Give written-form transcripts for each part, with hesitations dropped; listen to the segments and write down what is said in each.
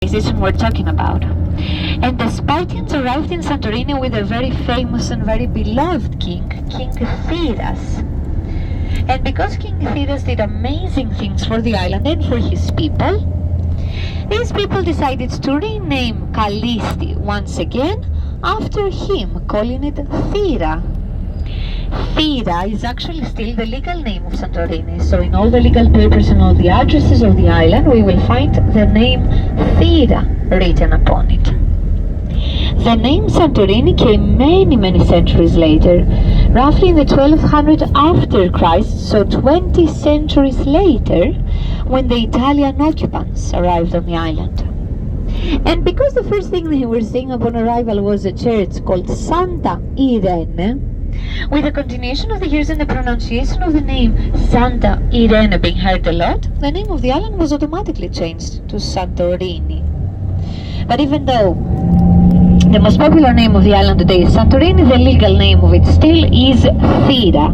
civilization we're talking about. And the Spartans arrived in Santorini with a very famous and very beloved king, King Theras. And because King Theras did amazing things for the island and for his people, these people decided to rename Kallisti once again after him, calling it Thera. Thera is actually still the legal name of Santorini, so in all the legal papers and all the addresses of the island we will find the name Thera written upon it. The name Santorini came many centuries later, roughly in the 1200 after Christ, so 20 centuries later, when the Italian occupants arrived on the island. And because the first thing they were seeing upon arrival was a church called Santa Irene, with the continuation of the years and the pronunciation of the name Santa Irene being heard a lot, the name of the island was automatically changed to Santorini. But even though the most popular name of the island today is Santorini, the legal name of it still is Thera.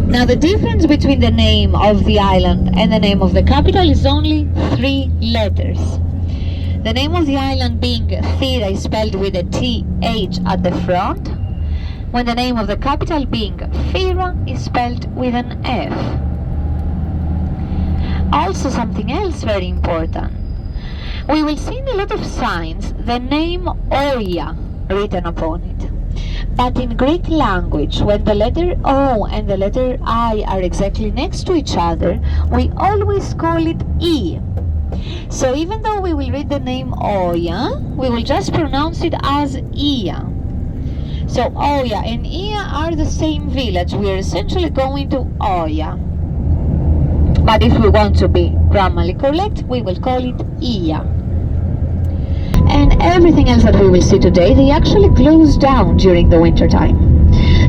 Now the difference between the name of the island and the name of the capital is only 3 letters. The name of the island being Thera is spelled with a TH at the front, when the name of the capital being Thera is spelled with an F. Also something else very important. We will see in a lot of signs the name Oia written upon it. But in Greek language, when the letter O and the letter I are exactly next to each other, we always call it E. So even though we will read the name Oia, we will just pronounce it as Ia. So Oia and Ia are the same village. We are essentially going to Oia. But if we want to be grammatically correct, we will call it Ia. And everything else that we will see today, they actually close down during the winter time.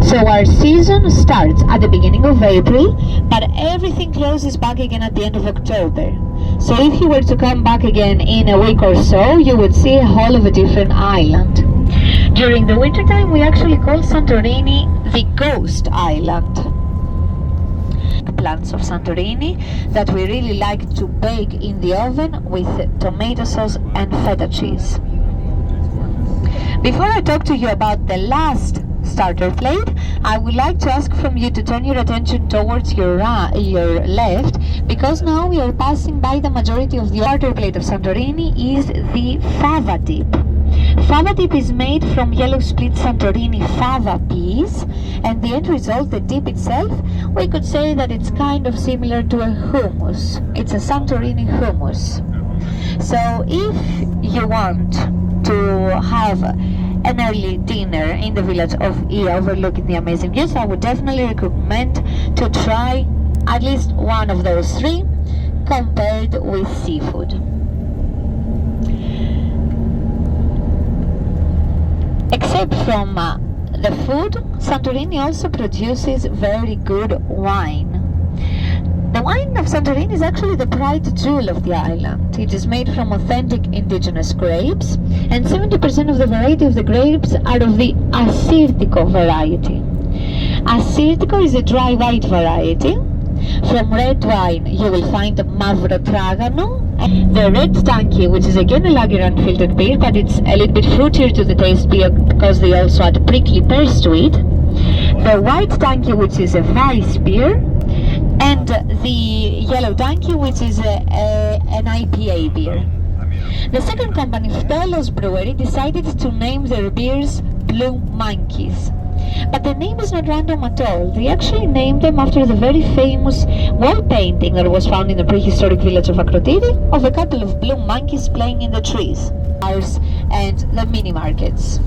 So our season starts at the beginning of April, but everything closes back again at the end of October. So if you were to come back again in a week or so, you would see a whole of a different island. During the winter time, we actually call Santorini the Ghost Island. Plants of Santorini that we really like to bake in the oven with tomato sauce and feta cheese. Before I talk to you about the last starter plate, I would like to ask from you to turn your attention towards your left, because now we are passing by the majority of the starter plate of Santorini is the fava dip. Fava dip is made from yellow split Santorini fava peas, and the end result, the dip itself, we could say that it's kind of similar to a hummus. It's a Santorini hummus. So if you want to have an early dinner in the village of Ia overlooking the amazing views, I would definitely recommend to try at least one of those 3 compared with seafood. Except from the food, Santorini also produces very good wine. The wine of Santorini is actually the pride jewel of the island. It is made from authentic indigenous grapes, and 70% of the variety of the grapes are of the Assyrtiko variety. Assyrtiko is a dry white variety. From red wine you will find Mavro Tragano, the red Tanki, which is again a lager unfiltered beer, but it's a little bit fruitier to the taste because they also add prickly pears to it. The white Tanki, which is a Weiss beer, and the yellow Tanki, which is an IPA beer. The second company, Telos Brewery, decided to name their beers Blue Monkeys. But the name is not random at all. They actually named them after the very famous wall painting that was found in the prehistoric village of Akrotiri of a couple of blue monkeys playing in the trees, and the mini markets.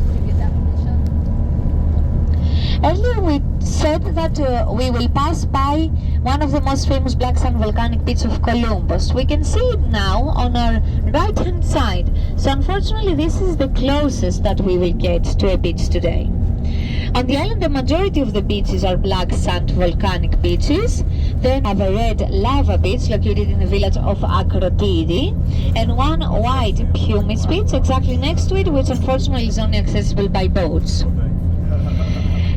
Earlier we said that we will pass by one of the most famous black sand volcanic peaks of Columbus. We can see it now on our right hand side. So unfortunately this is the closest that we will get to a beach today. On the island, the majority of the beaches are black sand volcanic beaches. Then we have a red lava beach located in the village of Akrotiri, and one white pumice beach exactly next to it, which unfortunately is only accessible by boats.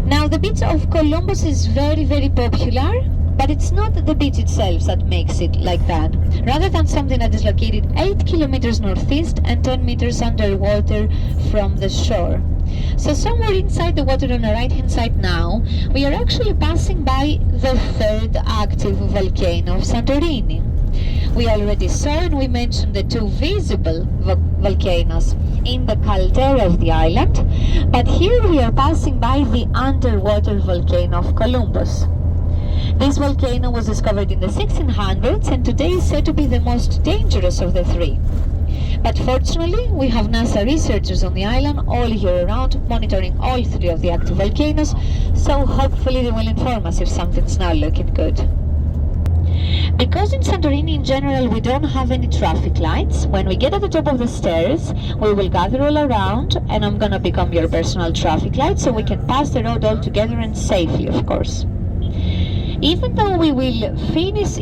Now the beach of Columbus is very popular But it's not the beach itself that makes it like that, rather than something that is located 8 kilometers northeast and 10 meters underwater from the shore. So somewhere inside the water on the right hand side now, we are actually passing by the third active volcano of Santorini. We already saw and we mentioned the two visible volcanoes in the caldera of the island, but here we are passing by the underwater volcano of Columbus. This volcano was discovered in the 1600s and today is said to be the most dangerous of the three. But fortunately, we have NASA researchers on the island all year round monitoring all three of the active volcanoes, so hopefully they will inform us if something's not looking good. Because in Santorini in general we don't have any traffic lights, when we get at the top of the stairs, we will gather all around and I'm gonna become your personal traffic light so we can pass the road all together and safely, of course. Even though we will finish